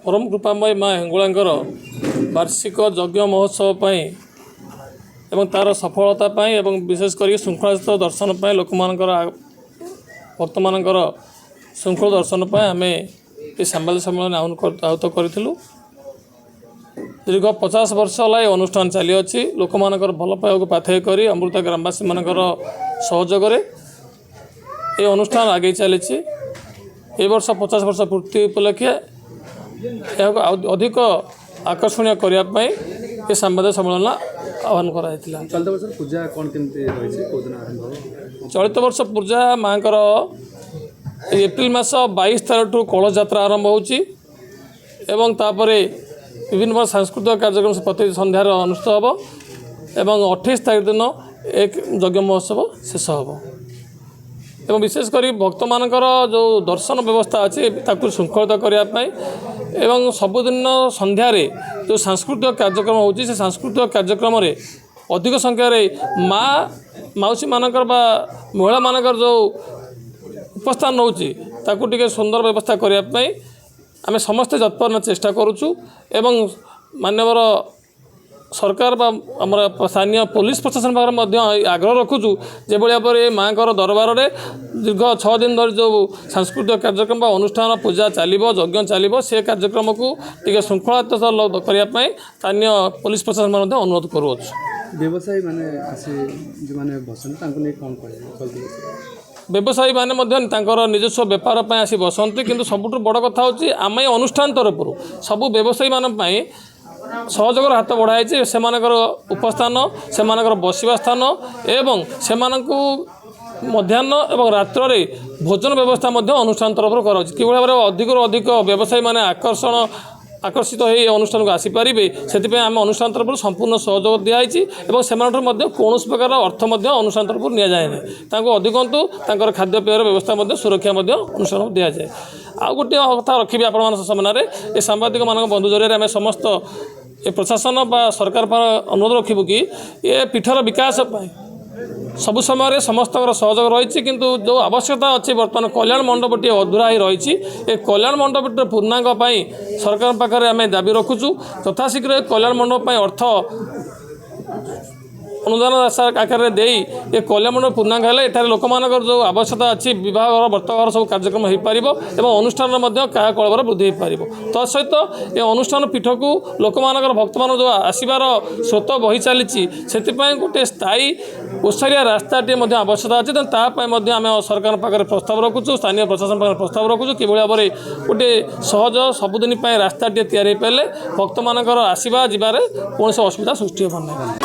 परम कृपामय माँ हेंगुलांकर वार्षिक यज्ञ महोत्सव एवं तार सफलता एवं विशेषकर श्रृंखलायुक्त दर्शन लोक भक्त मान श्रृंखल दर्शन आम ये सांबादिक सम्मेलन आहूत करूँ। दीर्घ 50 वर्ष है अनुष्ठान चली लोक मान भल पाइबा पाथेय कर अमृता ग्रामवासी मान सहयोग ये अनुष्ठान आगे चली। ए वर्ष 50 वर्ष पूर्ति उपलक्षे अधिक आकर्षणीय करने ये सांबादिक सम्मेलन आह्वान कराई। चलित वर्ष पूजा माँ एप्रिल मास 22 तारीख ठू कलश यात्रा आरंभ होपर विभिन्न सांस्कृतिक कार्यक्रम प्रति सन्धार अनुष्ठित हम एवं 28 तारीख दिन एक यज्ञ महोत्सव शेष हम एवं विशेषकर भक्त मानकर जो दर्शन व्यवस्था अच्छी श्रृंखलित करने एवं सबुदिन सन्धार जो सांस्कृतिक कार्यक्रम होची से सांस्कृतिक कार्यक्रम अधिक संख्यार माँ मौसी मानकर बा महिला मानकर जो उपस्थान होची ताकू टिके सुंदर व्यवस्था करने आम समस्ते तत्पर चेष्टा करुचु एवं मान्यवर सरकार बा आमर स्थानीय पुलिस प्रशासन पाखे आग्रह रखुचु जो भाई भाव माँ दरबार में दीर्घ 6 दिन धरी जो सांस्कृतिक कार्यक्रम बा अनुष्ठान पूजा चलो यज्ञ चलो से कार्यक्रम को टी श्रृंखलायुक्त करने स्थानीय पुलिस प्रशासन अनुरोध करुच्छू। व्यवसायी माने व्यवसायी माने निजस्व बेपार आसी बसती किंतु सबुठ बड़ कथा होची आम अनुष्ठान तरफ सबू व्यवसायी मानी सहयोग हाथ बढ़ाई से उपस्थान से बसवा स्थान एवं से मध्याह्न एवं रात्र भोजन व्यवस्था अनुष्ठान तरफ कर अधिक अधिक व्यवसायी माने आकर्षित हो अनुष्ठान को आसीपारे से आम अनुष्ठान तरफ संपूर्ण सहयोग दिखाई से कौन प्रकार अर्थ अनुष्ठान तरफ नि जाए अधिकंतु खाद्यपेयर व्यवस्था सुरक्षा अनुष्ठान दि जाए। आउ गोटे कथा रखी आपण सामने ये सांबादिक मान बंधु जरिए आम समस्त प्रशासन बा सरकार पर अनुरोध रखू कि ये पीठर विकास सबु समय समस्त सहयोग रही किंतु जो आवश्यकता अच्छी बर्तमान कल्याण मंडपटी अधूरा ही रही ये कल्याण मंडपटी पूर्णांग सरकार पाखे आम दाबी रखुचु तथाशीघ्र कल्याण मंडप अर्थ अनुदान आकार दे ये कल्याण मंडप पूर्णांग है लोक जो आवश्यकता अच्छी विवाह व्रतघर सब कार्यक्रम हो पार और अनुष्ठान कायाकल्पर वृद्धि हो पार तत्सहित ये अनुष्ठान पीठ को लोक भक्त मान जो आसबार स्रोत बही चली से गोटे स्थायी ओसारिया रास्ताटे आवश्यकता अच्छी तेनालीआम सरकार पाखे प्रस्ताव रखुचु स्थानीय प्रशासन पाखे प्रस्ताव रखुचु कि भाव में गोटे सहज सबुदिन रास्ताटे या पारे भक्त मान आसवा जबार कौन असुविधा सृष्टि हो।